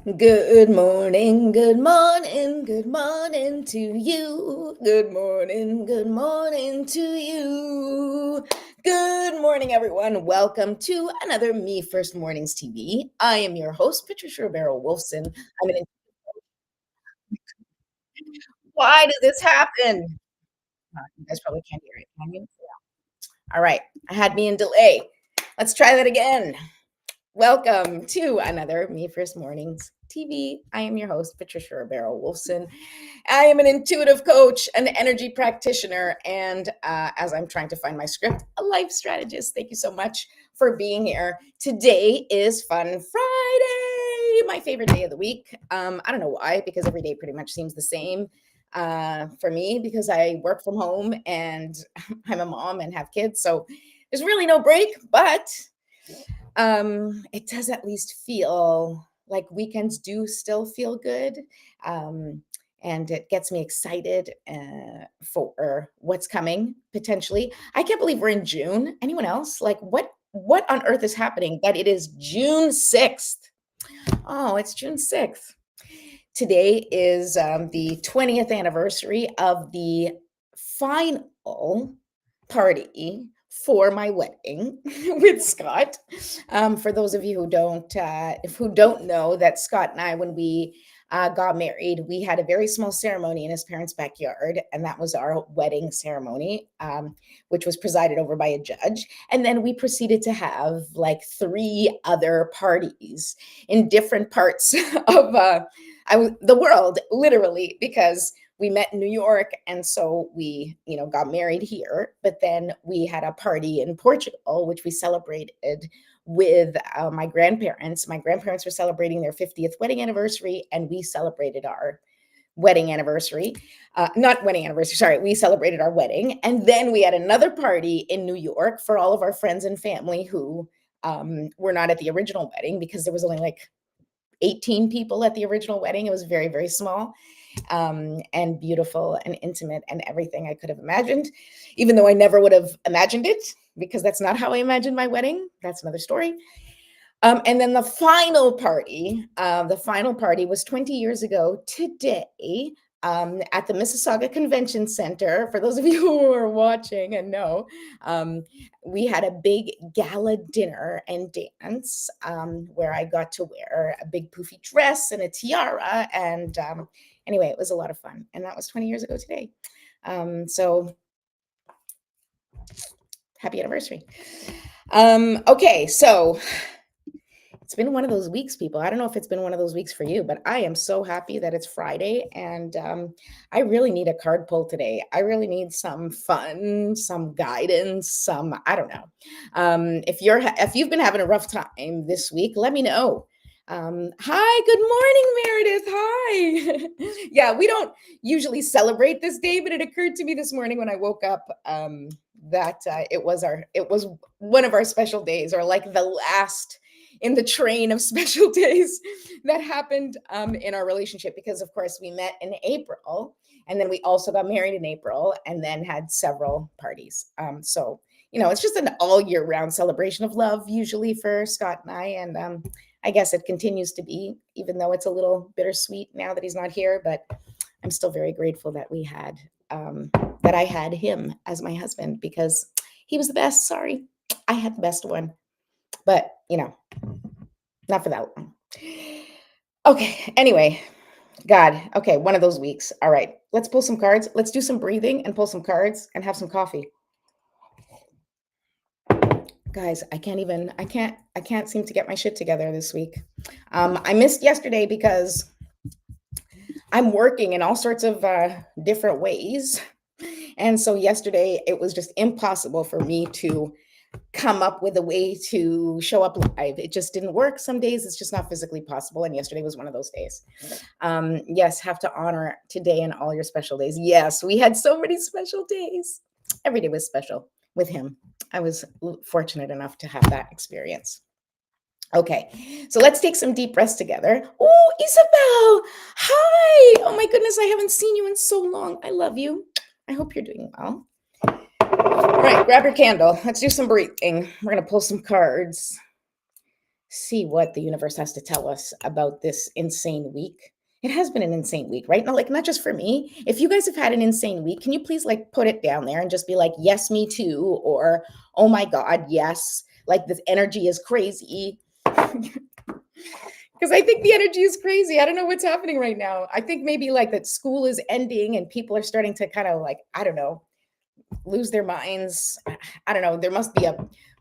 Good morning, good morning to you. Good morning to you. Good morning, everyone. Welcome to another Me First Mornings TV. I am your host, Patricia Romero Wolfson. I'm an. Why did this happen? You guys probably can't hear it, can you? All right, I had me in delay. Let's try that again. Welcome to another Me First Mornings TV. I am your host, Patricia Romero Wolfson. I am an intuitive coach, an energy practitioner, and as I'm trying to find my script, a life strategist. Thank you so much for being here. Today is Fun Friday, my favorite day of the week. I don't know why, because every day pretty much seems the same for me because I work from home and I'm a mom and have kids. So there's really no break, but it does at least feel like weekends do still feel good. Um, and it gets me excited for what's coming potentially. I can't believe we're in June. Anyone else? Like what on earth is happening that it is June 6th? Oh, it's June 6th. Today is the 20th anniversary of the final party for my wedding with Scott. For those of you who don't know, that Scott and I, when we got married, we had a very small ceremony in his parents' backyard, and that was our wedding ceremony, which was presided over by a judge. And then we proceeded to have like three other parties in different parts of the world, literally, because we met in New York, and so we, got married here. But then we had a party in Portugal, which we celebrated with my grandparents. My grandparents were celebrating their 50th wedding anniversary, and we celebrated our wedding anniversary. Not wedding anniversary, sorry. We celebrated our wedding, and then we had another party in New York for all of our friends and family who were not at the original wedding because there was only like 18 people at the original wedding. It was very, very small and beautiful and intimate and everything I could have imagined, even though I never would have imagined it because that's not how I imagined my wedding. That's another story. And then the final party was 20 years ago today at the Mississauga Convention Center. For those of you who are watching and know, we had a big gala dinner and dance where I got to wear a big poofy dress and a tiara. And anyway, it was a lot of fun. And that was 20 years ago today. So happy anniversary. Okay, so it's been one of those weeks, people. I don't know if it's been one of those weeks for you, but I am so happy that it's Friday, and I really need a card pull today. I really need some fun, some guidance, some I don't know. If you've been having a rough time this week, let me know. Hi, good morning, Meredith. Hi. Yeah, we don't usually celebrate this day, but it occurred to me this morning when I woke up that it was one of our special days, or like the last in the train of special days that happened in our relationship, because of course we met in April, and then we also got married in April, and then had several parties. So it's just an all year round celebration of love usually for Scott and I, and I guess it continues to be, even though it's a little bittersweet now that he's not here. But I'm still very grateful that that I had him as my husband, because he was the best. Sorry, I had the best one, but not for that long. Okay, anyway, God, okay, one of those weeks. All right, let's pull some cards. Let's do some breathing and pull some cards and have some coffee. Guys, I can't seem to get my shit together this week. I missed yesterday because I'm working in all sorts of different ways. And so yesterday it was just impossible for me to come up with a way to show up live. It just didn't work. Some days it's just not physically possible. And yesterday was one of those days. Yes, have to honor today and all your special days. Yes, we had so many special days. Every day was special with him. I was fortunate enough to have that experience. Okay, so let's take some deep breaths together. Oh, Isabel, hi. Oh my goodness, I haven't seen you in so long. I love you. I hope you're doing well. All right, grab your candle. Let's do some breathing. We're going to pull some cards. see what the universe has to tell us about this insane week. It has been an insane week, right? No, like not just for me. If you guys have had an insane week, can you please like put it down there and just be like, yes, me too, or oh my God, yes, like this energy is crazy. Because I think the energy is crazy. I don't know what's happening right now. I think maybe like that school is ending and people are starting to kind of like, I don't know, lose their minds. I don't know. There must be a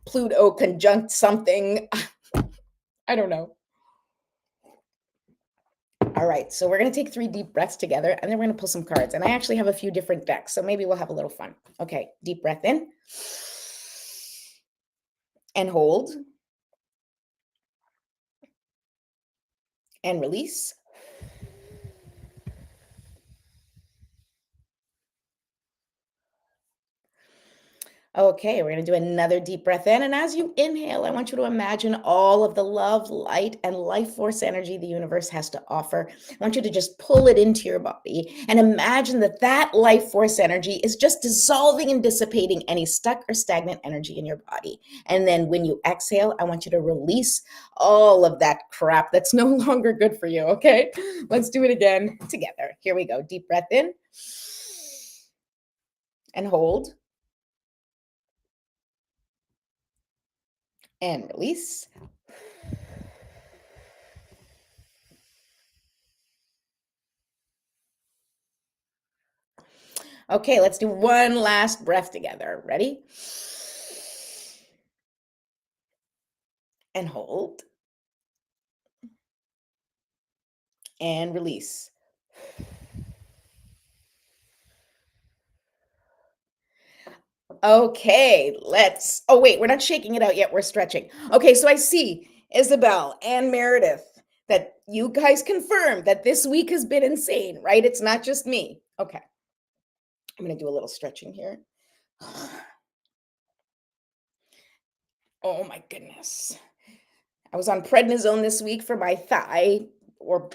Pluto conjunct something. I don't know. All right, so we're going to take 3 deep breaths together and then we're going to pull some cards. And I actually have a few different decks, so maybe we'll have a little fun. Okay, deep breath in and hold and release. Okay, we're going to do another deep breath in. And as you inhale, I want you to imagine all of the love, light, and life force energy the universe has to offer. I want you to just pull it into your body and imagine that that life force energy is just dissolving and dissipating any stuck or stagnant energy in your body. And then when you exhale, I want you to release all of that crap that's no longer good for you. Okay, let's do it again together. Here we go. Deep breath in and hold and release. Okay, let's do one last breath together. Ready? And hold and release. Okay, let's. Oh, wait, we're not shaking it out yet. We're stretching. Okay, so I see Isabel and Meredith that you guys confirmed that this week has been insane, right? It's not just me. Okay, I'm going to do a little stretching here. Oh my goodness. I was on prednisone this week for my thigh or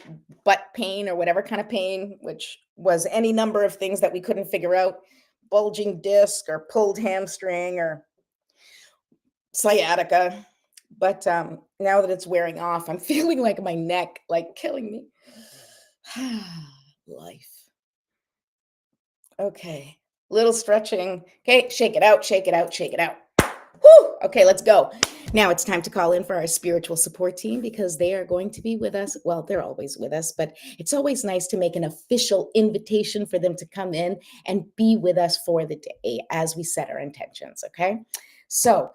butt pain or whatever kind of pain, which was any number of things that we couldn't figure out, bulging disc or pulled hamstring or sciatica. But now that it's wearing off, I'm feeling like my neck like killing me. Life. Okay. Little stretching. Okay, shake it out, shake it out, shake it out. Whew! Okay, let's go. Now it's time to call in for our spiritual support team because they are going to be with us. Well, they're always with us, but it's always nice to make an official invitation for them to come in and be with us for the day as we set our intentions. Okay. So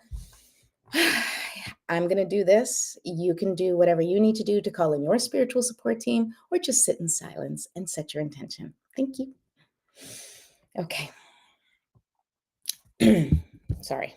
I'm going to do this. You can do whatever you need to do to call in your spiritual support team or just sit in silence and set your intention. Thank you. Okay. Sorry.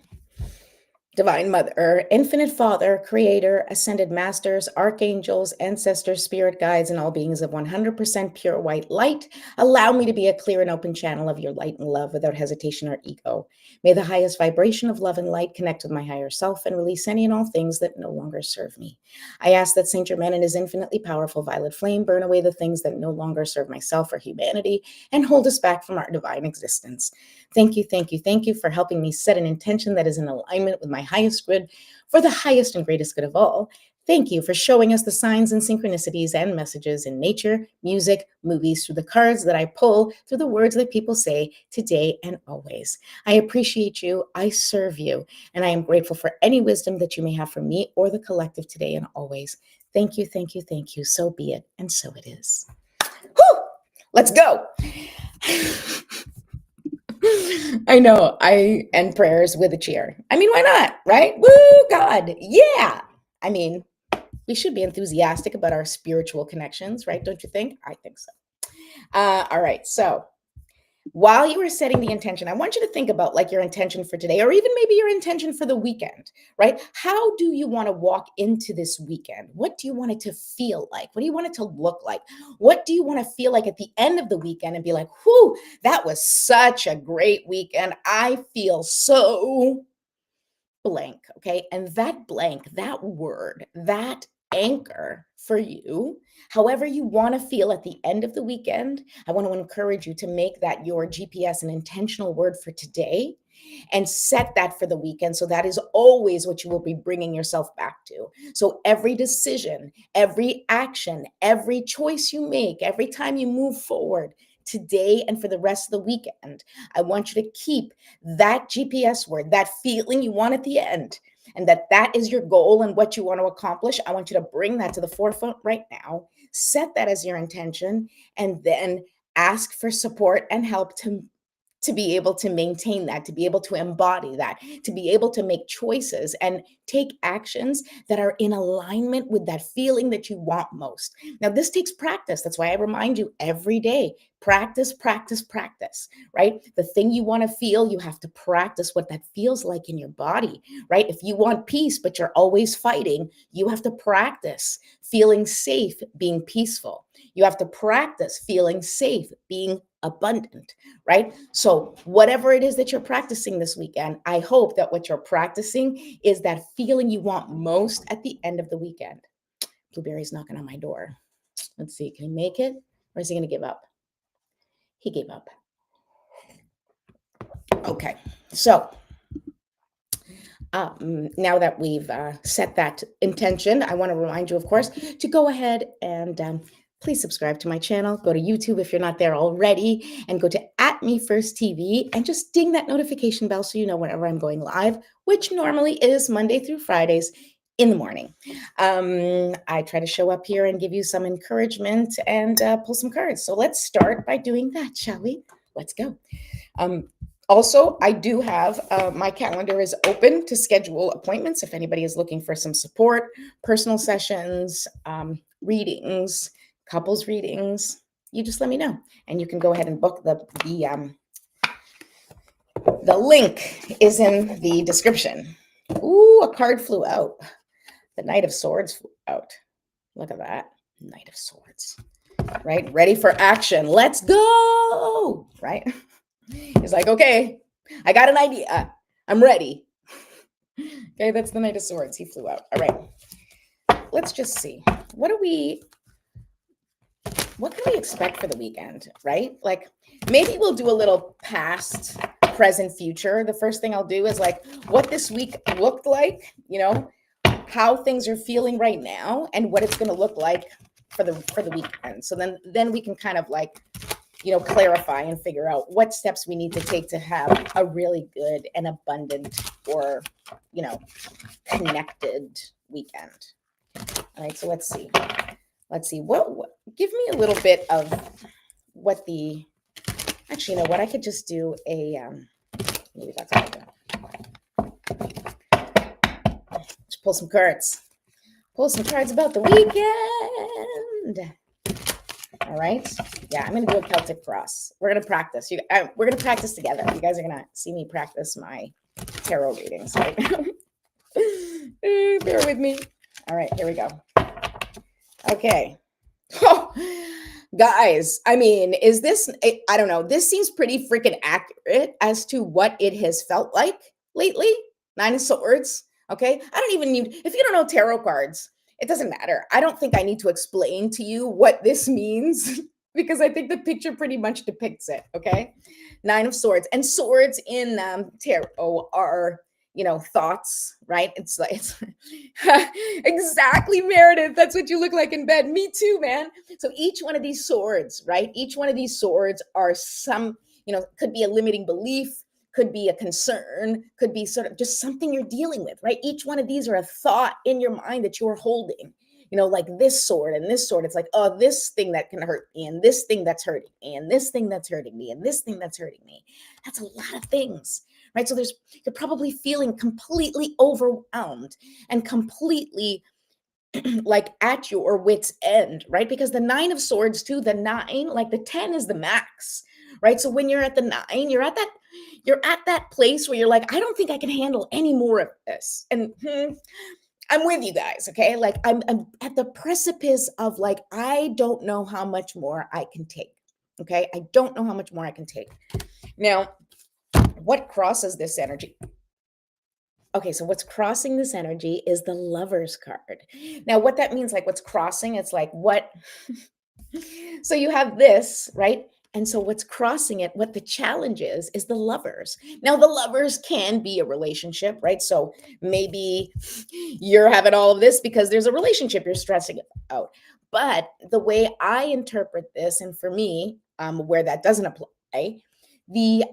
Divine Mother, Infinite Father, Creator, Ascended Masters, Archangels, Ancestors, Spirit Guides, and all beings of 100% pure white light, allow me to be a clear and open channel of your light and love without hesitation or ego. May the highest vibration of love and light connect with my higher self and release any and all things that no longer serve me. I ask that Saint Germain and his infinitely powerful violet flame burn away the things that no longer serve myself or humanity and hold us back from our divine existence. Thank you, thank you, thank you for helping me set an intention that is in alignment with my highest good for the highest and greatest good of all. Thank you for showing us the signs and synchronicities and messages in nature, music, movies, through the cards that I pull, through the words that people say today and always. I appreciate you, I serve you, and I am grateful for any wisdom that you may have for me or the collective today and always. Thank you, thank you, thank you. So be it, and so it is. Whew! Let's go. I know. I end prayers with a cheer. I mean, why not? Right? Woo, God. Yeah. I mean, we should be enthusiastic about our spiritual connections, right? Don't you think? I think so. All right. So while you are setting the intention, I want you to think about like your intention for today, or even maybe your intention for the weekend, right? How do you want to walk into this weekend? What do you want it to feel like? What do you want it to look like? What do you want to feel like at the end of the weekend and be like, whew, that was such a great weekend. I feel so blank. Okay. And that blank, that word, that anchor for you, however you want to feel at the end of the weekend, I want to encourage you to make that your GPS, an intentional word for today. and set that for the weekend. So that is always what you will be bringing yourself back to. So every decision, every action, every choice you make, every time you move forward today and for the rest of the weekend, I want you to keep that GPS word, that feeling you want at the end, and that is your goal and what you want to accomplish. I want you to bring that to the forefront right now. Set that as your intention, and then ask for support and help to be able to maintain that, to be able to embody that, to be able to make choices and take actions that are in alignment with that feeling that you want most. Now, this takes practice. That's why I remind you every day, practice, practice, practice, right? The thing you want to feel, you have to practice what that feels like in your body, right? If you want peace, but you're always fighting, you have to practice feeling safe, being peaceful. You have to practice feeling safe, being abundant, right? So, whatever it is that you're practicing this weekend, I hope that what you're practicing is that feeling you want most at the end of the weekend. Blueberry's knocking on my door. Let's see, can he make it? Or is he going to give up? He gave up. Okay. So, now that we've set that intention, I want to remind you, of course, to go ahead and please subscribe to my channel. Go to YouTube if you're not there already, and go to @MeFirstTV and just ding that notification bell so you know whenever I'm going live, which normally is Monday through Fridays in the morning. I try to show up here and give you some encouragement and pull some cards. So let's start by doing that, shall we? Let's go. Also, I do have my calendar is open to schedule appointments if anybody is looking for some support, personal sessions, readings, couples readings. You just let me know, and you can go ahead and book the link is in the description. Ooh, a card flew out. The Knight of Swords flew out. Look at that, Knight of Swords. Right, ready for action. Let's go. Right. He's like, okay, I got an idea. I'm ready. Okay, that's the Knight of Swords. He flew out. All right. Let's just see. What can we expect for the weekend, right? Like maybe we'll do a little past, present, future. The first thing I'll do is like what this week looked like, how things are feeling right now and what it's going to look like for the weekend. So then we can kind of like clarify and figure out what steps we need to take to have a really good and abundant or, connected weekend. All right. So let's see. What give me a little bit of what actually, you know what? I could just do maybe that's what I'll do. Just pull some cards. Pull some cards about the weekend. All right. Yeah, I'm going to do a Celtic cross. We're going to practice. We're going to practice together. You guys are going to see me practice my tarot readings right now. Bear with me. All right, here we go. Okay. Oh, guys, I mean, I don't know. This seems pretty freaking accurate as to what it has felt like lately. Nine of Swords. Okay. I don't even need, if you don't know tarot cards, it doesn't matter. I don't think I need to explain to you what this means because I think the picture pretty much depicts it. Okay. Nine of Swords, and swords in tarot are, thoughts, right? It's like, exactly, Meredith. That's what you look like in bed. Me too, man. So each one of these swords, right? Each one of these swords are could be a limiting belief, could be a concern, could be sort of just something you're dealing with, right? Each one of these are a thought in your mind that you're holding, like this sword and this sword. It's like, oh, this thing that can hurt me, and this thing that's hurting me, and this thing that's hurting me, and this thing that's hurting me. That's a lot of things, right? So you're probably feeling completely overwhelmed and completely like at your wit's end, right? Because the Nine of Swords too, the nine, like the 10 is the max, right? So when you're at the nine, you're at that place where you're like, I don't think I can handle any more of this. And I'm with you guys, okay? Like I'm at the precipice of like, I don't know how much more I can take, okay? I don't know how much more I can take. Now, what crosses this energy? Okay, so what's crossing this energy is the Lover's card. Now, what that means, like what's crossing, it's like what? So you have this, right? And so what's crossing it, what the challenge is the lovers. Now the lovers can be a relationship, right? So maybe you're having all of this because there's a relationship you're stressing out. But the way I interpret this, and for me, where that doesn't apply, the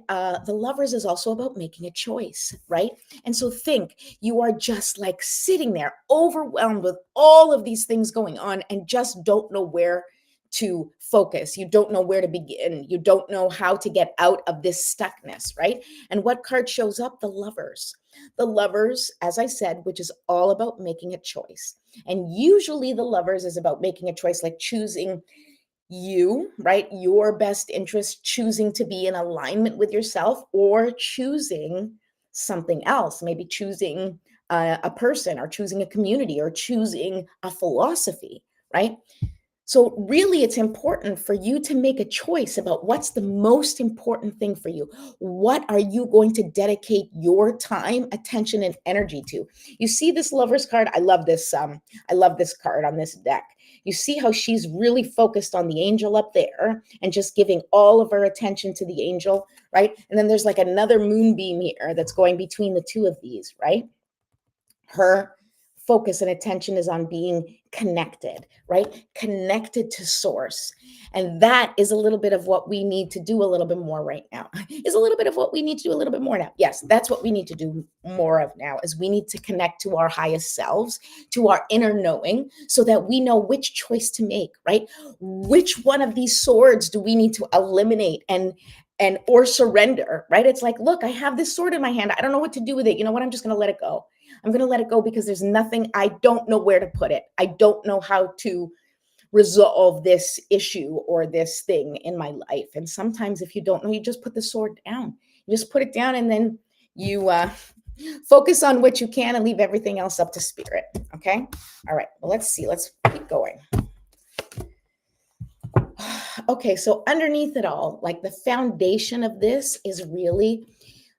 lovers is also about making a choice, right? And so think you are just like sitting there overwhelmed with all of these things going on and just don't know where to focus. You don't know where to begin. You don't know how to get out of this stuckness, right? And what card shows up? The lovers. The lovers, as I said, which is all about making a choice. And usually the lovers is about making a choice, like choosing you, right? Your best interest, choosing to be in alignment with yourself, or choosing something else, maybe choosing a person, or choosing a community, or choosing a philosophy, right? So, really, it's important for you to make a choice about what's the most important thing for you. What are you going to dedicate your time, attention, and energy to? You see this lover's card? I love this. I love this card on this deck. You see how she's really focused on the angel up there and just giving all of her attention to the angel, right? And then there's like another moonbeam here that's going between the two of these, right? Her focus and attention is on being connected, right? Connected to source. And that is a little bit of what we need to do a little bit more right now. Is a little bit of what we need to do a little bit more now. Yes, that's what we need to do more of now, is we need to connect to our highest selves, to our inner knowing, so that we know which choice to make, right? Which one of these swords do we need to eliminate and or surrender, right? It's like, look, I have this sword in my hand. I don't know what to do with it. You know what? I'm just going to let it go. I'm going to let it go because there's nothing, I don't know where to put it. I don't know how to resolve this issue or this thing in my life. And sometimes if you don't know, you just put the sword down. You just put it down, and then you focus on what you can and leave everything else up to spirit. Okay. All right. Well, let's see. Let's keep going. Okay. So underneath it all, like the foundation of this is really,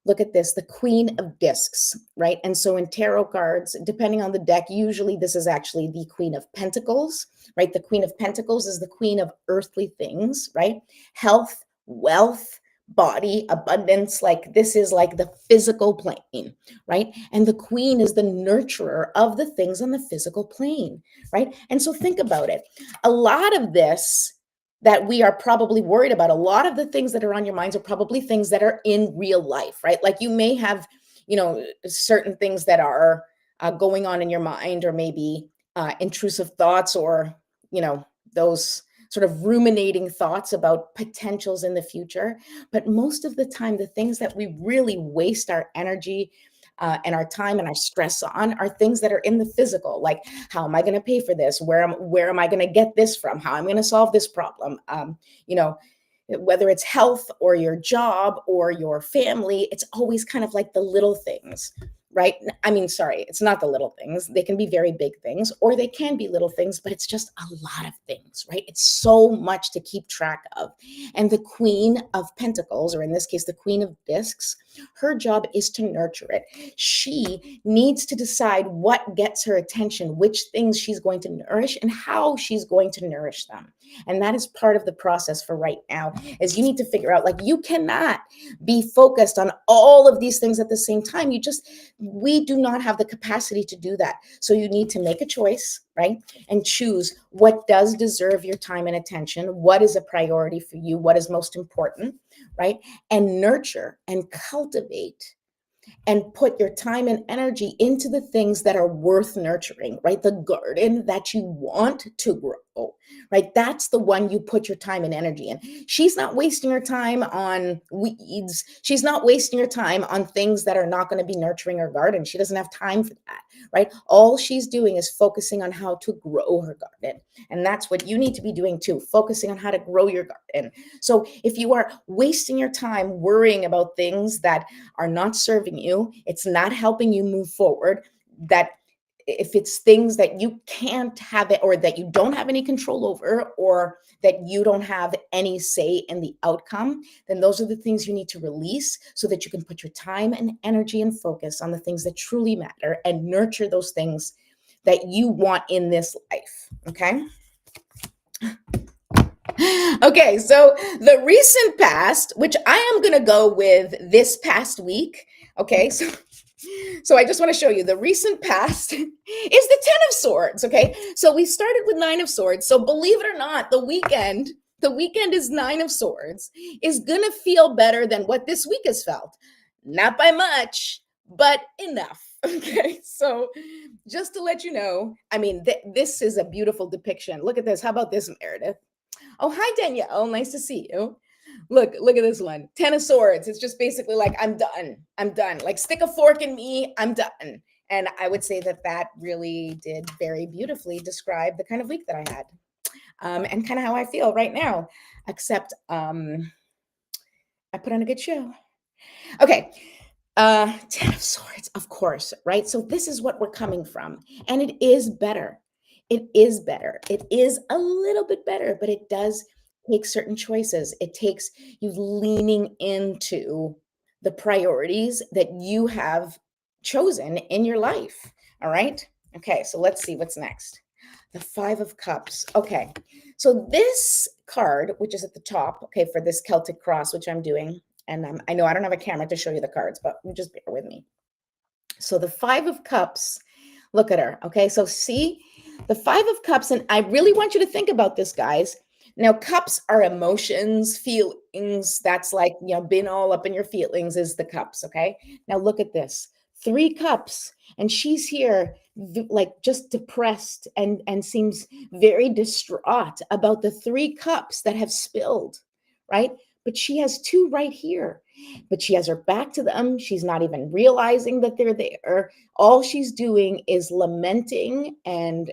look at this, the Queen of Discs, right? And so in tarot cards, depending on the deck, usually this is actually the Queen of Pentacles, right? The Queen of Pentacles is the queen of earthly things, right? Health, wealth, body, abundance. Like this is like the physical plane, right? And the queen is the nurturer of the things on the physical plane, right? And so think about it. A lot of this that we are probably worried about, a lot of the things that are on your minds are probably things that are in real life, right? Like you may have, certain things that are going on in your mind, or maybe intrusive thoughts, or, those sort of ruminating thoughts about potentials in the future. But most of the time, the things that we really waste our energy and our time and our stress on are things that are in the physical, like how am I going to pay for this? Where am I going to get this from? How I'm going to solve this problem? You know, whether it's health or your job or your family, it's always kind of like the little things, right? I mean, sorry, it's not the little things. They can be very big things, or they can be little things, but it's just a lot of things, right? It's so much to keep track of. And the Queen of Pentacles, or in this case, the Queen of Discs, her job is to nurture it. She needs to decide what gets her attention, which things she's going to nourish, and how she's going to nourish them. And that is part of the process for right now, is you need to figure out, like, you cannot be focused on all of these things at the same time. We do not have the capacity to do that. So you need to make a choice, right? And choose what does deserve your time and attention, what is a priority for you, what is most important, right? And nurture and cultivate and put your time and energy into the things that are worth nurturing, right? The garden that you want to grow, right? That's the one you put your time and energy in. She's not wasting her time on weeds. She's not wasting her time on things that are not going to be nurturing her garden. She doesn't have time for that, right? All she's doing is focusing on how to grow her garden. And that's what you need to be doing too, focusing on how to grow your garden. So if you are wasting your time worrying about things that are not serving you, it's not helping you move forward, that if it's things that you can't have it, or that you don't have any control over, or that you don't have any say in the outcome, then those are the things you need to release, so that you can put your time and energy and focus on the things that truly matter and nurture those things that you want in this life. Okay. Okay, so the recent past, which I am going to go with this past week. Okay, so I just want to show you the recent past is the 10 of swords. Okay, so we started with 9 of swords. So believe it or not, the weekend is 9 of swords, is going to feel better than what this week has felt. Not by much, but enough. Okay, so just to let you know, I mean, this is a beautiful depiction. Look at this. How about this, Meredith? Oh, hi, Danielle. Nice to see you. Look at this one. 10 of swords. It's just basically like, I'm done. I'm done. Like, stick a fork in me. I'm done. And I would say that that really did very beautifully describe the kind of week that I had, and kind of how I feel right now. Except I put on a good show. Okay, 10 of swords, of course, right? So this is what we're coming from, and it is better. It is better. It is a little bit better, but it does take certain choices. It takes you leaning into the priorities that you have chosen in your life. All right? Okay, so let's see what's next. The 5 of cups. Okay. So this card, which is at the top, okay, for this Celtic cross, which I'm doing, and I know I don't have a camera to show you the cards, but you just bear with me. So the 5 of cups, look at her. Okay. So see the 5 of cups. And I really want you to think about this, guys. Now, cups are emotions, feelings. That's like, being all up in your feelings is the cups. Okay. Now, look at this 3 cups. And she's here, like just depressed and seems very distraught about the 3 cups that have spilled, right? But she has 2 right here, but she has her back to them. She's not even realizing that they're there. All she's doing is lamenting and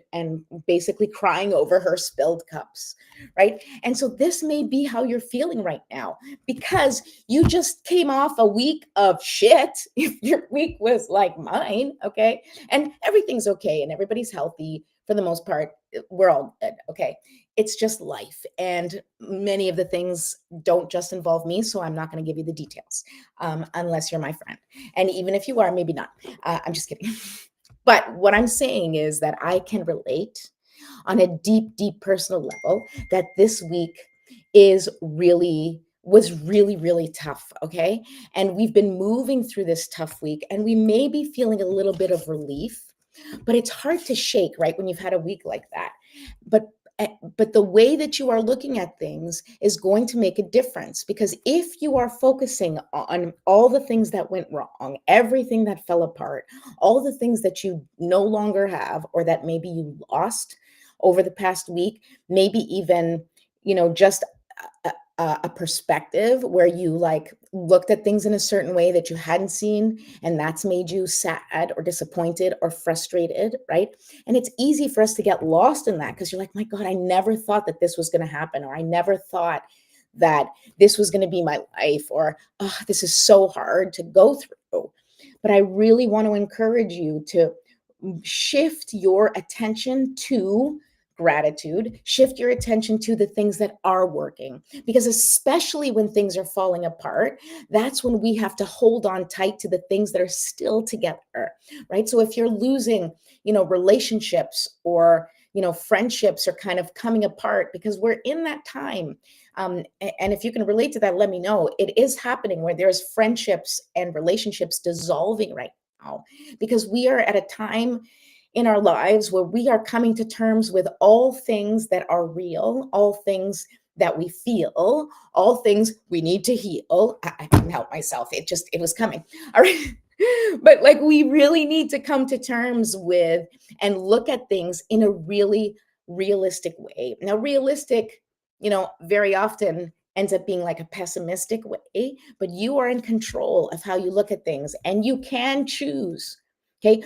basically crying over her spilled cups, right? And so this may be how you're feeling right now, because you just came off a week of shit. If your week was like mine, okay, and everything's okay and everybody's healthy for the most part, we're all good, okay. It's just life, and many of the things don't just involve me, so I'm not going to give you the details, unless you're my friend. And even if you are, maybe not. I'm just kidding. But what I'm saying is that I can relate on a deep, deep personal level that this week was really, really tough. Okay. And we've been moving through this tough week, and we may be feeling a little bit of relief, but it's hard to shake, right? When you've had a week like that. But but the way that you are looking at things is going to make a difference, because if you are focusing on all the things that went wrong, everything that fell apart, all the things that you no longer have, or that maybe you lost over the past week, maybe even, just a perspective where you like looked at things in a certain way that you hadn't seen, and that's made you sad or disappointed or frustrated, right? And it's easy for us to get lost in that, because you're like, my God, I never thought that this was going to happen, or I never thought that this was going to be my life, or oh, this is so hard to go through. But I really want to encourage you to shift your attention to gratitude, shift your attention to the things that are working, because especially when things are falling apart, that's when we have to hold on tight to the things that are still together, right? So if you're losing, relationships, or friendships are kind of coming apart, because we're in that time, and if you can relate to that, let me know. It is happening where there's friendships and relationships dissolving right now, because we are at a time in our lives where we are coming to terms with all things that are real, all things that we feel, all things we need to heal. I couldn't help myself. It was coming. All right. But like, we really need to come to terms with and look at things in a really realistic way. Now, realistic, very often ends up being like a pessimistic way, but you are in control of how you look at things, and you can choose. Okay.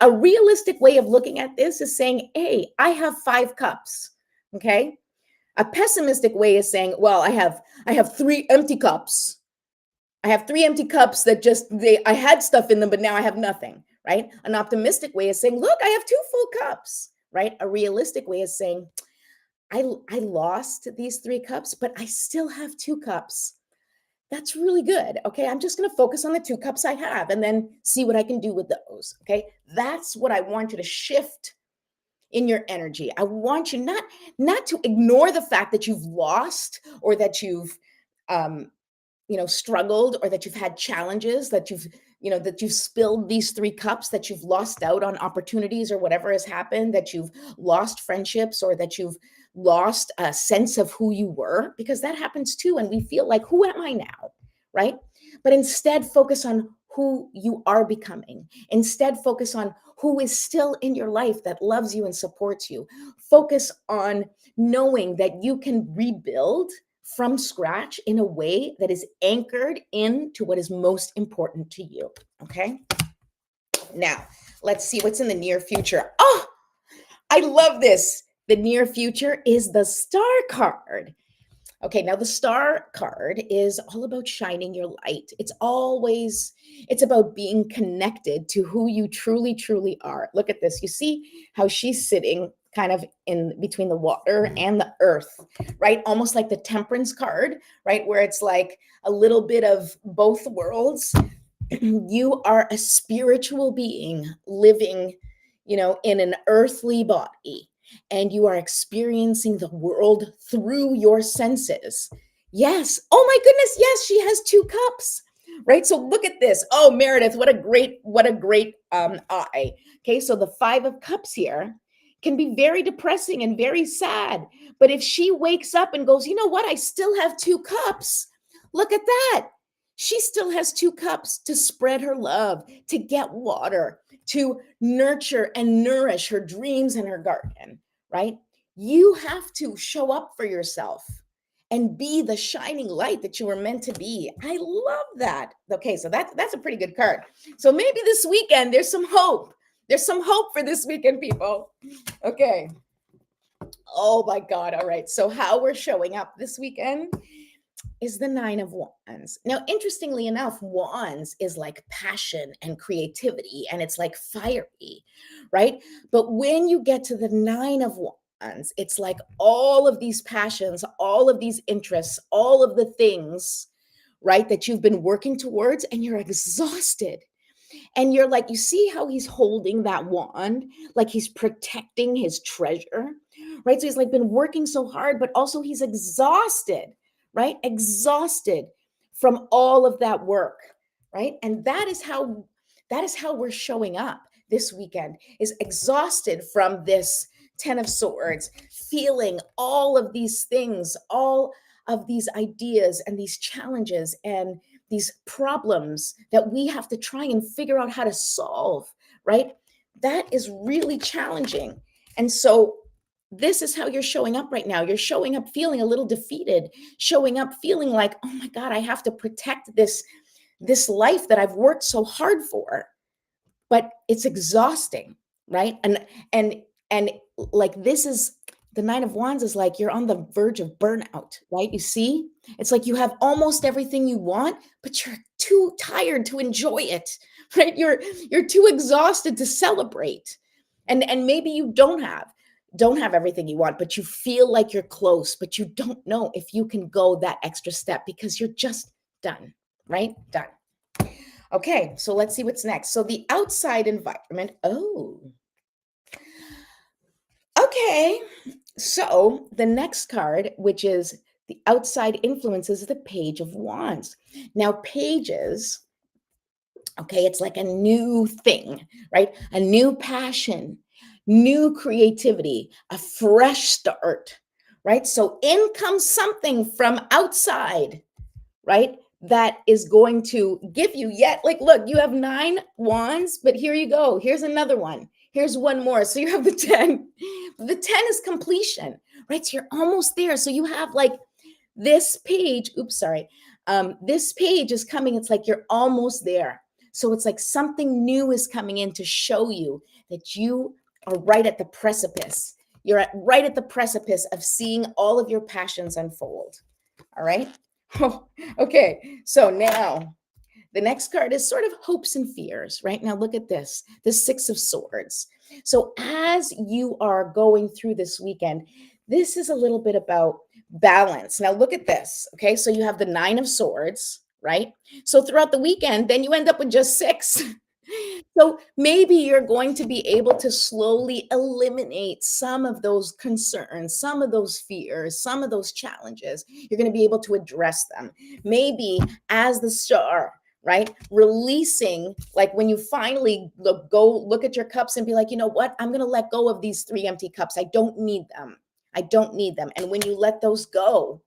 A realistic way of looking at this is saying, hey, I have 5 cups. Okay. A pessimistic way is saying, well, I have 3 empty cups. I have 3 empty cups that I had stuff in them, but now I have nothing. Right. An optimistic way is saying, look, I have 2 full cups. Right. A realistic way is saying, I lost these 3 cups, but I still have 2 cups. That's really good. Okay. I'm just going to focus on the 2 cups I have, and then see what I can do with those. Okay. That's what I want you to shift in your energy. I want you not to ignore the fact that you've lost or that you've um, struggled or that you've had challenges, that you've spilled these 3 cups, that you've lost out on opportunities or whatever has happened, that you've lost friendships or that you've lost a sense of who you were, because that happens too. And we feel like, who am I now? Right. But instead, focus on who you are becoming. Instead, focus on who is still in your life that loves you and supports you. Focus on knowing that you can rebuild from scratch in a way that is anchored into what is most important to you. Okay. Now, let's see what's in the near future. Oh, I love this. The near future is the star card. Okay, now the star card is all about shining your light. It's about being connected to who you truly, truly are. Look at this. You see how she's sitting kind of in between the water and the earth, right? Almost like the temperance card, right? Where it's like a little bit of both worlds. You are a spiritual being living, in an earthly body, and you are experiencing the world through your senses. Yes. Oh my goodness. Yes, she has 2 cups. Right. So look at this. Oh, Meredith, what a great eye. Okay. So the 5 of cups here can be very depressing and very sad. But if she wakes up and goes, you know what? I still have 2 cups. Look at that. She still has 2 cups to spread her love, to get water, to nurture and nourish her dreams and her garden, right? You have to show up for yourself and be the shining light that you were meant to be. I love that. Okay, so that's a pretty good card. So maybe this weekend there's some hope. There's some hope for this weekend, people. Okay. Oh my God. All right. So how we're showing up this weekend is the 9 of Wands. Now, interestingly enough, Wands is like passion and creativity, and it's like fiery, right? But when you get to the 9 of Wands, it's like all of these passions, all of these interests, all of the things, right, that you've been working towards, and you're exhausted. And you're like, you see how he's holding that wand, like he's protecting his treasure, right? So he's like been working so hard, but also he's exhausted, right? Exhausted from all of that work, right? And that is how we're showing up this weekend, is exhausted from this 10 of Swords, feeling all of these things, all of these ideas and these challenges and these problems that we have to try and figure out how to solve, right? That is really challenging. And so this is how you're showing up right now. You're showing up feeling a little defeated, showing up feeling like, oh my God, I have to protect this life that I've worked so hard for. But it's exhausting, right? And like, this is the 9 of Wands is like you're on the verge of burnout, right? You see, it's like you have almost everything you want, but you're too tired to enjoy it, right? You're too exhausted to celebrate. And maybe you don't have everything you want, but you feel like you're close, but you don't know if you can go that extra step because you're just done, right? Done. Okay, so let's see what's next. So the outside environment. Oh, okay. So the next card, which is the outside influences, is the Page of Wands. Now, pages, okay, it's like a new thing, right? A new passion, new creativity, a fresh start, right? So in comes something from outside, right? That is going to give you yet, like, look, you have 9 wands, but here you go. Here's another one. Here's one more. So you have the 10. The 10 is completion, right? So you're almost there. So you have like this page. Oops, sorry. This page is coming. It's like you're almost there. So it's like something new is coming in to show you that you are right at the precipice. Right at the precipice of seeing all of your passions unfold. All right. Oh, okay. So now the next card is sort of hopes and fears, right? Now look at this, the 6 of Swords. So as you are going through this weekend, this is a little bit about balance. Now look at this. Okay. So you have the 9 of Swords, right? So throughout the weekend, then you end up with just 6. So maybe you're going to be able to slowly eliminate some of those concerns, some of those fears, some of those challenges. You're going to be able to address them. Maybe as the star, right? Releasing, like when you finally look at your cups and be like, you know what? I'm going to let go of these 3 empty cups. I don't need them. I don't need them. And when you let those go,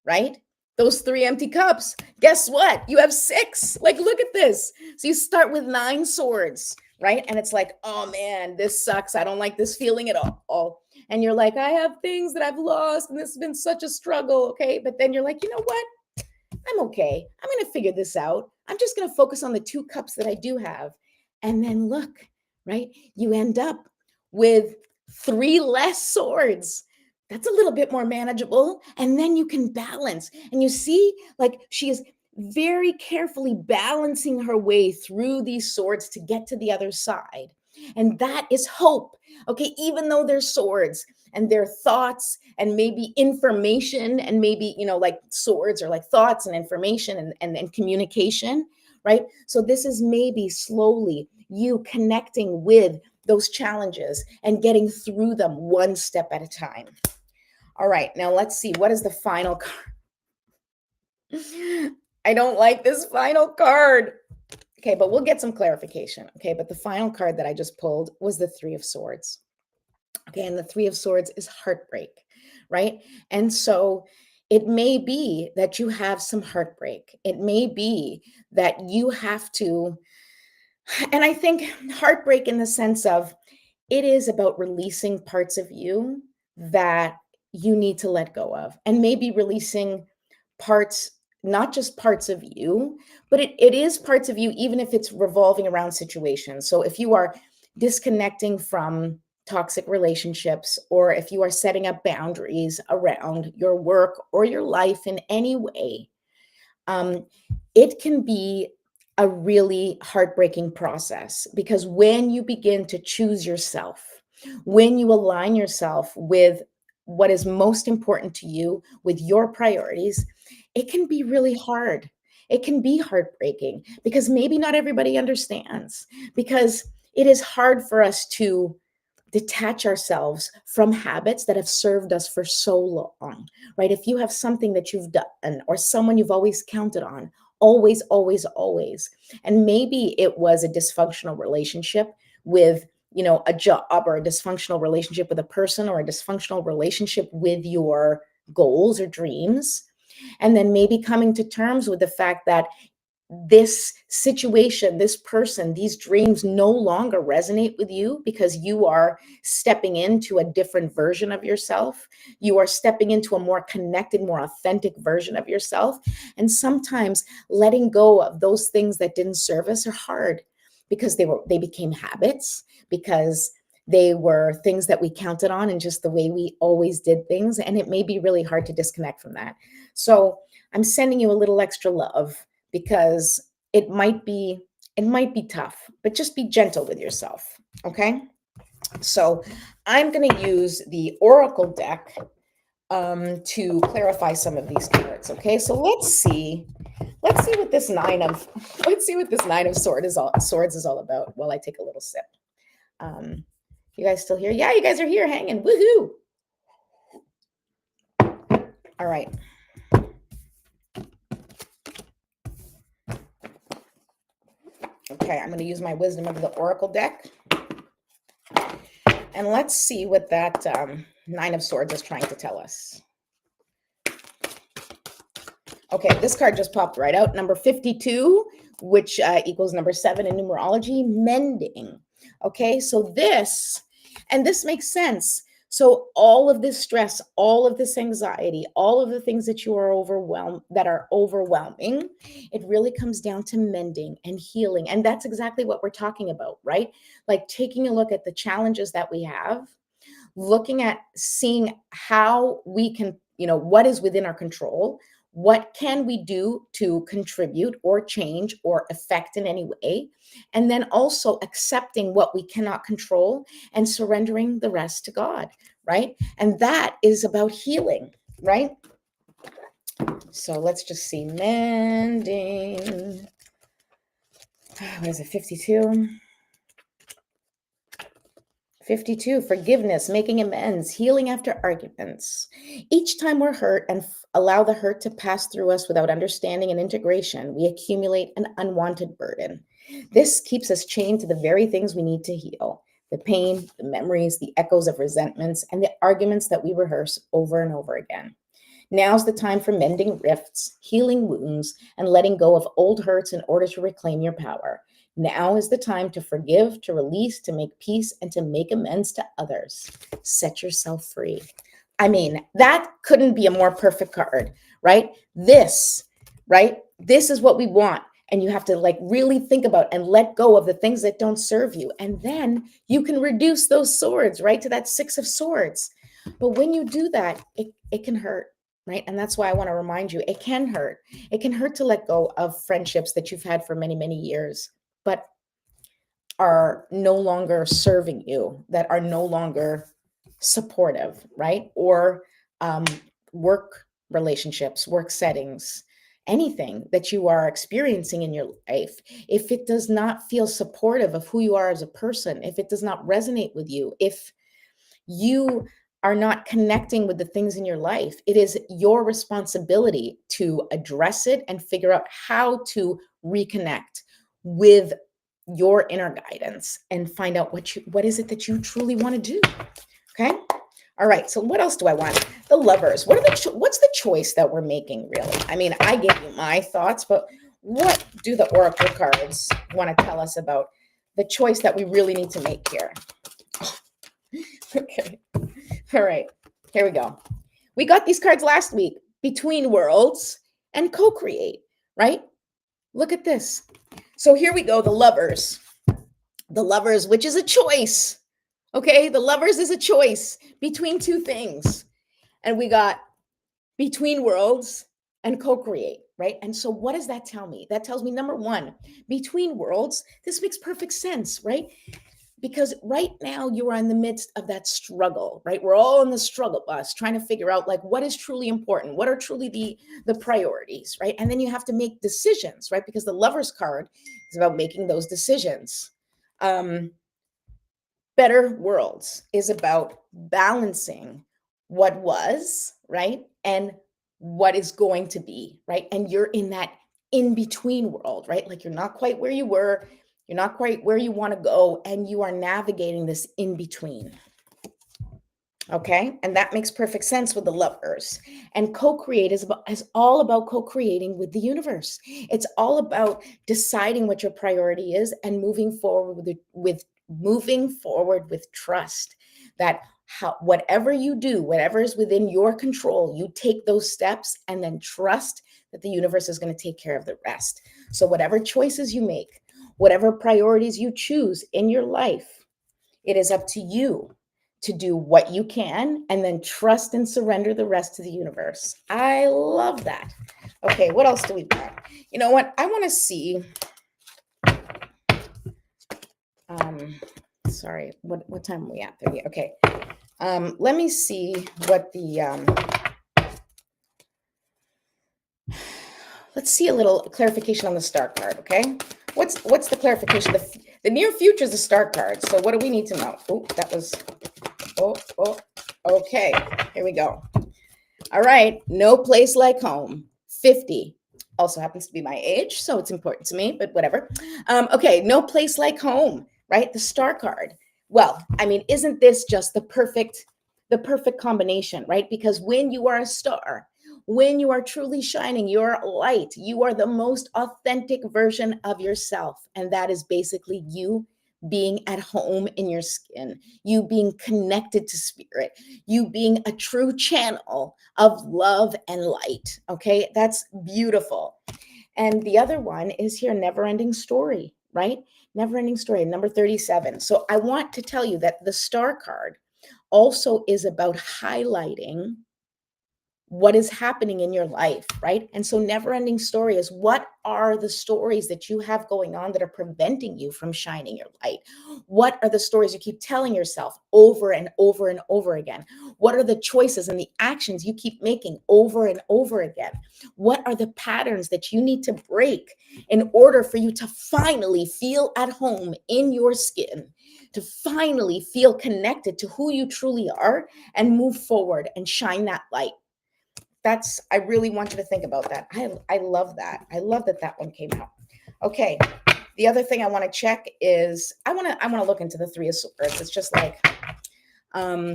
right? Those 3 empty cups, guess what? You have 6. Like, look at this. So you start with 9 swords, right? And it's like, oh man, this sucks. I don't like this feeling at all. And you're like, I have things that I've lost, and this has been such a struggle. Okay. But then you're like, you know what? I'm okay. I'm going to figure this out. I'm just going to focus on the 2 cups that I do have. And then look, right? You end up with 3 less swords. That's a little bit more manageable. And then you can balance. And you see, like she is very carefully balancing her way through these swords to get to the other side. And that is hope. Okay. Even though they're swords, and their thoughts and maybe information, and maybe, like swords are like thoughts and information and communication, right? So this is maybe slowly you connecting with those challenges and getting through them one step at a time. All right, now let's see, what is the final card? I don't like this final card. Okay, but we'll get some clarification. Okay, but the final card that I just pulled was the 3 of Swords. Okay, and the 3 of Swords is heartbreak, right? And so it may be that you have some heartbreak. It may be that you have to, and I think heartbreak in the sense of it is about releasing parts of you that you need to let go of, and maybe releasing parts, not just parts of you, but it is parts of you, even if it's revolving around situations. So if you are disconnecting from toxic relationships, or if you are setting up boundaries around your work or your life in any way, um, it can be a really heartbreaking process, because when you begin to choose yourself, when you align yourself with what is most important to you, with your priorities, it can be really hard. It can be heartbreaking because maybe not everybody understands, because it is hard for us to detach ourselves from habits that have served us for so long, right? If you have something that you've done or someone you've always counted on, always, always, always, and maybe it was a dysfunctional relationship with, a job, or a dysfunctional relationship with a person, or a dysfunctional relationship with your goals or dreams, and then maybe coming to terms with the fact that this situation, this person, these dreams no longer resonate with you, because you are stepping into a different version of yourself. You are stepping into a more connected, more authentic version of yourself. And sometimes letting go of those things that didn't serve us are hard, because they became habits, because they were things that we counted on and just the way we always did things. And it may be really hard to disconnect from that. So I'm sending you a little extra love, because it might be tough, but just be gentle with yourself. Okay. So I'm going to use the Oracle deck to clarify some of these cards. Okay. So let's see what this nine of swords is all about while I take a little sip. You guys still here? Yeah, you guys are here hanging. Woohoo. All right. Okay, I'm going to use my Wisdom of the Oracle deck. And let's see what that 9 of Swords is trying to tell us. Okay, this card just popped right out. Number 52, which equals number 7 in numerology, mending. Okay, so this makes sense. So all of this stress, all of this anxiety, all of the things that you are overwhelming, it really comes down to mending and healing. And that's exactly what we're talking about, right? Like taking a look at the challenges that we have, looking at seeing how we can, what is within our control, what can we do to contribute or change or affect in any way, and then also accepting what we cannot control and surrendering the rest to God, right? And that is about healing, right? So let's just see, mending. What is it, 52? 52, forgiveness, making amends, healing after arguments. Each time we're hurt and allow the hurt to pass through us without understanding and integration, we accumulate an unwanted burden. This keeps us chained to the very things we need to heal: the pain, the memories, the echoes of resentments, and the arguments that we rehearse over and over again. Now's the time for mending rifts, healing wounds, and letting go of old hurts in order to reclaim your power. Now is the time to forgive, to release, to make peace, and to make amends to others. Set yourself free. I mean, that couldn't be a more perfect card, right? Right? This is what we want. And you have to like really think about and let go of the things that don't serve you. And then you can reduce those swords, right? To that 6 of Swords. But when you do that, it can hurt, right? And that's why I want to remind you, it can hurt. It can hurt to let go of friendships that you've had for many, many years, but are no longer serving you, that are no longer supportive, right? Or um, work relationships, work settings, anything that you are experiencing in your life, if it does not feel supportive of who you are as a person, if it does not resonate with you, if you are not connecting with the things in your life, it is your responsibility to address it and figure out how to reconnect with your inner guidance and find out what is it that you truly want to do. Okay. All right. So what else do I want? The Lovers. What's the choice that we're making, really? I mean, I gave you my thoughts, but what do the Oracle cards want to tell us about the choice that we really need to make here? Okay. All right. Here we go. We got these cards last week: Between Worlds and Co-Create, right? Look at this. So here we go. The Lovers. The Lovers, which is a choice. Okay. The Lovers is a choice between two things. And we got Between Worlds and Co-Create, right? And so what does that tell me? That tells me, number one, Between Worlds, this makes perfect sense, right? Because right now you are in the midst of that struggle, right? We're all in the struggle bus trying to figure out like what is truly important, what are truly the priorities, right? And then you have to make decisions, right? Because the Lovers card is about making those decisions. Better Worlds is about balancing what was, right? And what is going to be, right? And you're in that in between world, right? Like you're not quite where you were, you're not quite where you want to go, and you are navigating this in between. Okay. And that makes perfect sense with the Lovers. And co-create is all about co-creating with the universe. It's all about deciding what your priority is and moving forward with trust that whatever you do, whatever is within your control, you take those steps and then trust that the universe is going to take care of the rest. So whatever choices you make, whatever priorities you choose in your life, it is up to you to do what you can and then trust and surrender the rest to the universe. I love that. Okay, what else do we got? You know what? I want to see. Sorry, what time are we at? 30. Okay. Let me see what let's see a little clarification on the Star card, okay? What's the clarification? The near future is the Star card. So what do we need to know? Okay. Here we go. All right. No place like home. 50. Also happens to be my age, so it's important to me, but whatever. Okay. No place like home, right? The Star card. Well, I mean, isn't this just the perfect combination, right? Because when you are a star, when you are truly shining your light, you are the most authentic version of yourself. And that is basically you being at home in your skin, you being connected to spirit, you being a true channel of love and light. Okay, that's beautiful. And the other one is here, never ending story, right? Never ending story, number 37. So I want to tell you that the Star card also is about highlighting what is happening in your life, right? And so never ending story is, what are the stories that you have going on that are preventing you from shining your light? What are the stories you keep telling yourself over and over and over again? What are the choices and the actions you keep making over and over again? What are the patterns that you need to break in order for you to finally feel at home in your skin, to finally feel connected to who you truly are and move forward and shine that light. That's, I really want you to think about that. I love that. I love that that one came out. Okay. The other thing I want to check is I want to look into the Three of Swords. It's just like, um,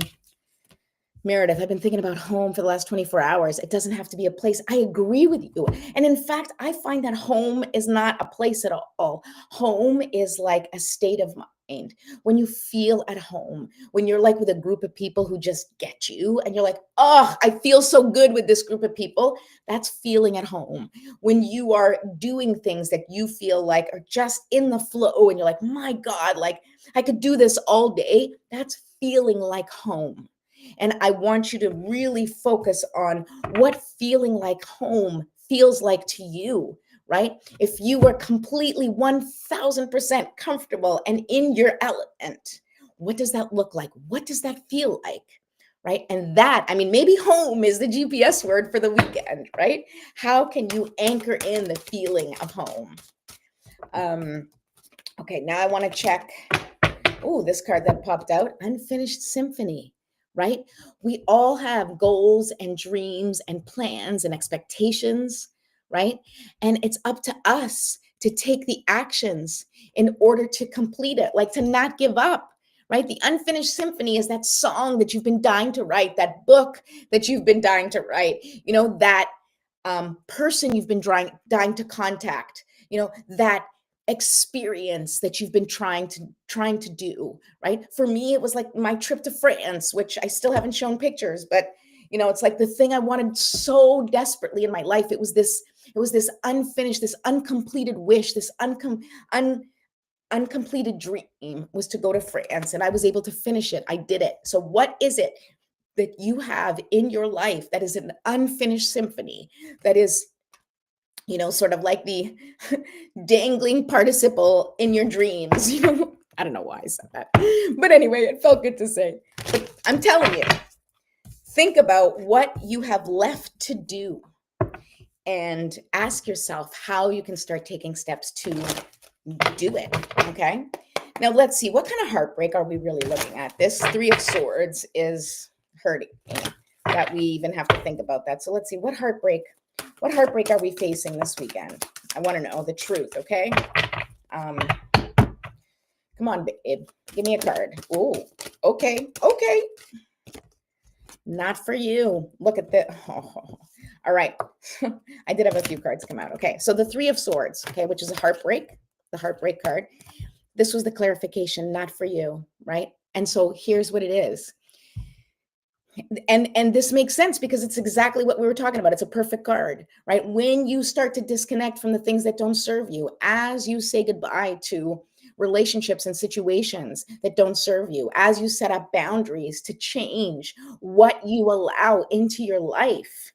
Meredith, I've been thinking about home for the last 24 hours. It doesn't have to be a place. I agree with you. And in fact, I find that home is not a place at all. Home is like a state of mind. When you feel at home, when you're like with a group of people who just get you and you're like, oh, I feel so good with this group of people, that's feeling at home. When you are doing things that you feel like are just in the flow and you're like, my God, like I could do this all day, that's feeling like home. And I want you to really focus on what feeling like home feels like to you, right? If you were completely 1000% comfortable and in your element, what does that look like? What does that feel like? Right. And that, I mean, maybe home is the GPS word for the weekend, right? How can you anchor in the feeling of home? Okay, now I want to check. Oh, this card that popped out, unfinished symphony, right? We all have goals and dreams and plans and expectations, right? And it's up to us to take the actions in order to complete it, like to not give up, right? The unfinished symphony is that song that you've been dying to write, that book that you've been dying to write, that person you've been dying to contact, that experience that you've been trying to do, right? For me, it was like my trip to France, which I still haven't shown pictures, but it's like the thing I wanted so desperately in my life. It was this unfinished, this uncompleted wish, this uncompleted dream was to go to France, and I was able to finish it. I did it. So what is it that you have in your life that is an unfinished symphony, that is sort of like the dangling participle in your dreams. I don't know why I said that. But anyway, it felt good to say. But I'm telling you, think about what you have left to do and ask yourself how you can start taking steps to do it. Okay. Now let's see, what kind of heartbreak are we really looking at? This Three of Swords is hurting that we even have to think about that. So let's see, what heartbreak are we facing this weekend? I want to know the truth, okay? Come on, babe. Give me a card. Oh, okay. Not for you. Look at this. Oh. All right. I did have a few cards come out. Okay. So the Three of Swords, okay, which is a heartbreak, the heartbreak card. This was the clarification, not for you, right? And so here's what it is. And this makes sense because it's exactly what we were talking about. It's a perfect card, right? When you start to disconnect from the things that don't serve you, as you say goodbye to relationships and situations that don't serve you, as you set up boundaries to change what you allow into your life,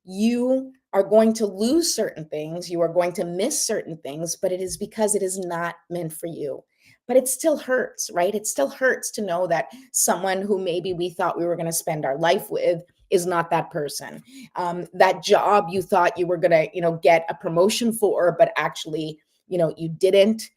you are going to lose certain things, you are going to miss certain things, but it is because it is not meant for you. But it still hurts, right? It still hurts to know that someone who maybe we thought we were going to spend our life with is not that person. That job you thought you were going to, get a promotion for, but actually, you didn't.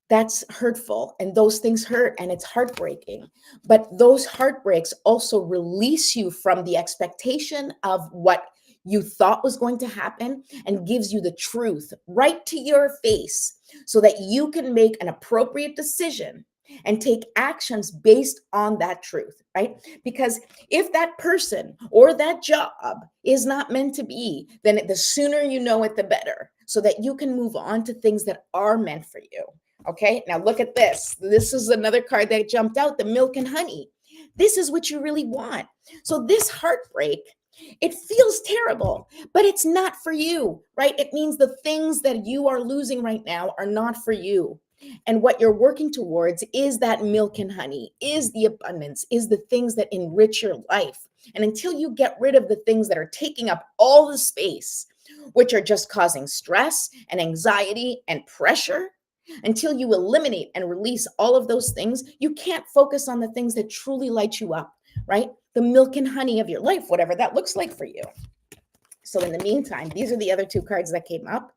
That's hurtful, and those things hurt, and it's heartbreaking. But those heartbreaks also release you from the expectation of what you thought was going to happen and gives you the truth right to your face so that you can make an appropriate decision and take actions based on that truth, right? Because if that person or that job is not meant to be, then the sooner you know it, the better, so that you can move on to things that are meant for you. Okay, now look at this. This is another card that jumped out, the milk and honey. This is what you really want. So this heartbreak, it feels terrible, but it's not for you, right? It means the things that you are losing right now are not for you. And what you're working towards is that milk and honey, is the abundance, is the things that enrich your life. And until you get rid of the things that are taking up all the space, which are just causing stress and anxiety and pressure, until you eliminate and release all of those things, you can't focus on the things that truly light you up, right? The milk and honey of your life, whatever that looks like for you. So in the meantime, these are the other two cards that came up,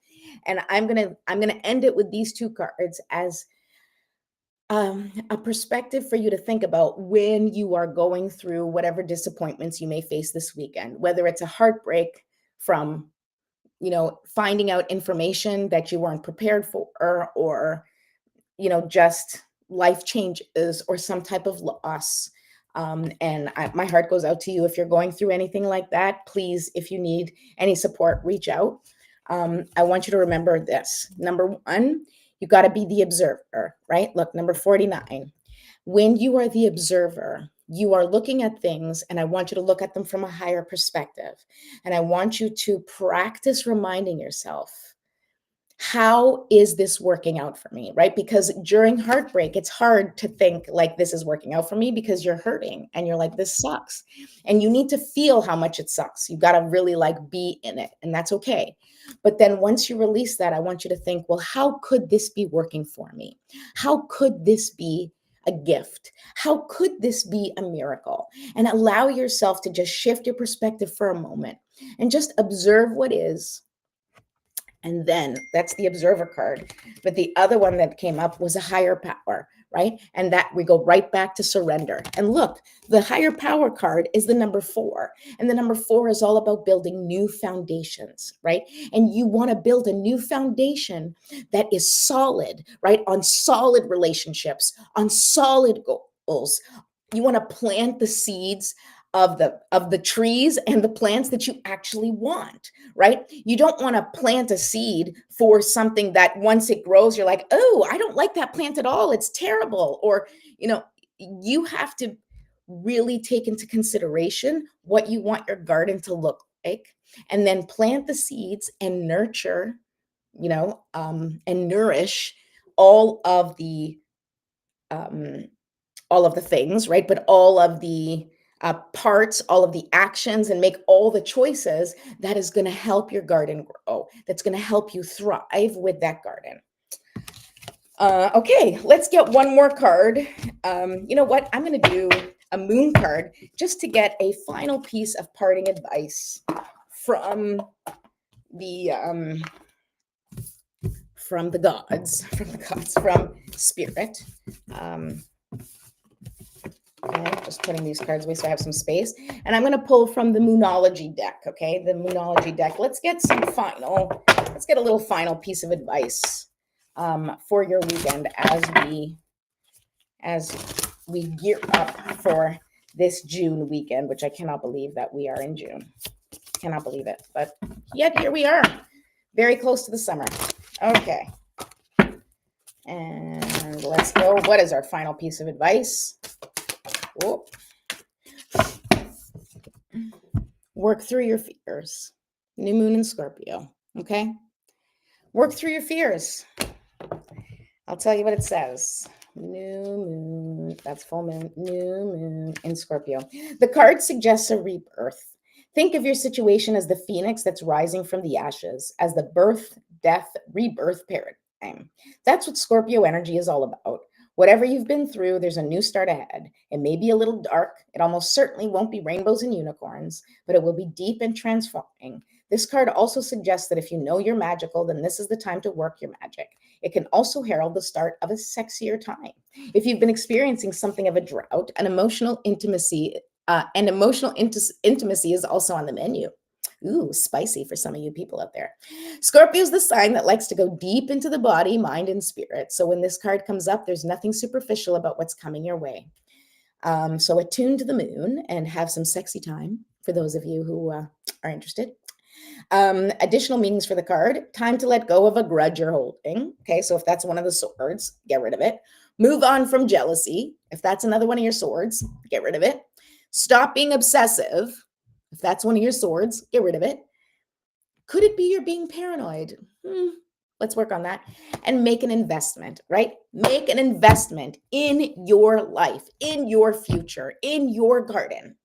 and I'm gonna end it with these two cards as a perspective for you to think about when you are going through whatever disappointments you may face this weekend, whether it's a heartbreak from, finding out information that you weren't prepared for, or just life changes or some type of loss. My heart goes out to you if you're going through anything like that. Please, if you need any support, reach out. I want you to remember this. Number one, you got to be the observer, right? Look, number 49. When you are the observer, you are looking at things, and I want you to look at them from a higher perspective. And I want you to practice reminding yourself, how is this working out for me? Right? Because during heartbreak, it's hard to think like this is working out for me because you're hurting and you're like, this sucks. And you need to feel how much it sucks. You got to really like be in it, and that's okay. But then once you release that, I want you to think, well, how could this be working for me? How could this be a gift? How could this be a miracle? And allow yourself to just shift your perspective for a moment and just observe what is. And then that's the observer card. But the other one that came up was a higher power, right? And that we go right back to surrender. And look, the higher power card is the number 4. And the number 4 is all about building new foundations, right? And you want to build a new foundation that is solid, right? On solid relationships, on solid goals. You want to plant the seeds of the trees and the plants that you actually want, right? You don't want to plant a seed for something that once it grows, you're like, oh, I don't like that plant at all. It's terrible. Or, you have to really take into consideration what you want your garden to look like, and then plant the seeds and nurture, and nourish all of the um, all of the things, right? But all of the parts, all of the actions, and make all the choices that is going to help your garden grow, that's going to help you thrive with that garden. Okay, let's get one more card. You know what? I'm going to do a moon card just to get a final piece of parting advice from the from spirit. Okay, just putting these cards away so I have some space. And I'm going to pull from the Moonology deck, okay? The Moonology deck. Let's get a little final piece of advice for your weekend as we gear up for this June weekend, which I cannot believe that we are in June. Cannot believe it. But yet here we are, very close to the summer. Okay. And let's go. What is our final piece of advice? Whoa. Work through your fears. New moon in Scorpio. Okay. Work through your fears. I'll tell you what it says. New moon. That's full moon. New moon in Scorpio. The card suggests a rebirth. Think of your situation as the phoenix that's rising from the ashes, as the birth, death, rebirth paradigm. That's what Scorpio energy is all about. Whatever you've been through, there's a new start ahead. It may be a little dark. It almost certainly won't be rainbows and unicorns, but it will be deep and transforming. This card also suggests that if you know you're magical, then this is the time to work your magic. It can also herald the start of a sexier time. If you've been experiencing something of a drought, an emotional intimacy, intimacy is also on the menu. Ooh, spicy for some of you people out there. Scorpio is the sign that likes to go deep into the body, mind, and spirit. So when this card comes up, there's nothing superficial about what's coming your way. So attune to the moon and have some sexy time for those of you who are interested. Additional meanings for the card: time to let go of a grudge you're holding. Okay, so if that's one of the swords, get rid of it. Move on from jealousy. If that's another one of your swords, get rid of it. Stop being obsessive. If that's one of your swords, get rid of it. Could it be you're being paranoid? Let's work on that. And make an investment, right? Make an investment in your life, in your future, in your garden.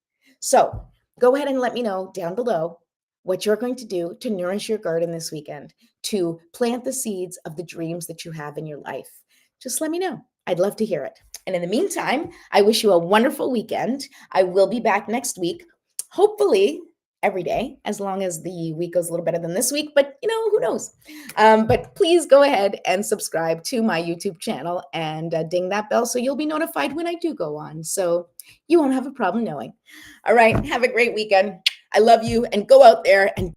So go ahead and let me know down below what you're going to do to nourish your garden this weekend, to plant the seeds of the dreams that you have in your life. Just let me know. I'd love to hear it. And in the meantime, I wish you a wonderful weekend. I will be back next week. Hopefully, every day, as long as the week goes a little better than this week. But who knows? But please go ahead and subscribe to my YouTube channel and ding that bell so you'll be notified when I do go on. So you won't have a problem knowing. All right. Have a great weekend. I love you and go out there and